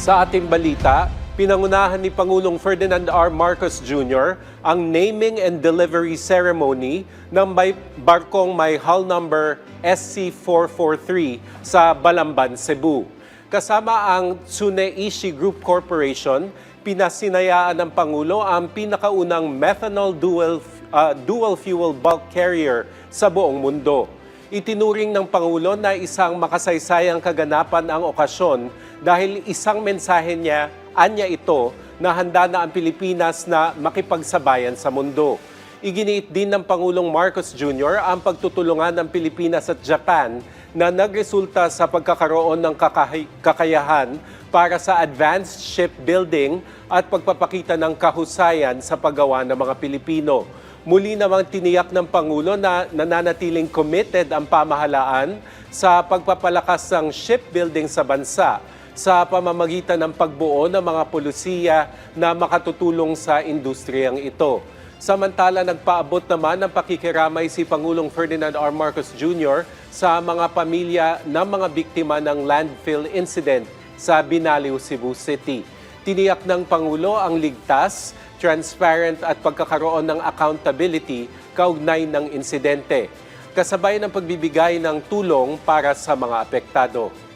Sa ating balita, pinangunahan ni Pangulong Ferdinand R. Marcos Jr. ang naming and delivery ceremony ng barkong may hull number SC443 sa Balamban, Cebu. Kasama ang Tsuneishi Group Corporation, pinasinayaan ng Pangulo ang pinakaunang methanol dual fuel bulk carrier sa buong mundo. Itinuring ng Pangulo na isang makasaysayang kaganapan ang okasyon dahil isang mensahe niya, anya ito, na handa na ang Pilipinas na makipagsabayan sa mundo. Iginiit din ng Pangulong Marcos Jr. ang pagtutulungan ng Pilipinas at Japan na nagresulta sa pagkakaroon ng kakayahan para sa advanced shipbuilding at pagpapakita ng kahusayan sa paggawa ng mga Pilipino. Muli namang tiniyak ng Pangulo na nananatiling committed ang pamahalaan sa pagpapalakas ng shipbuilding sa bansa sa pamamagitan ng pagbuo ng mga pulisiya na makatutulong sa industriyang ito. Samantala, nagpaabot naman ng pakikiramay si Pangulong Ferdinand R. Marcos Jr. sa mga pamilya ng mga biktima ng landfill incident sa Binaliw, Cebu City. Tiniyak ng Pangulo ang ligtas, transparent at pagkakaroon ng accountability kaugnay ng insidente, kasabay ng pagbibigay ng tulong para sa mga apektado.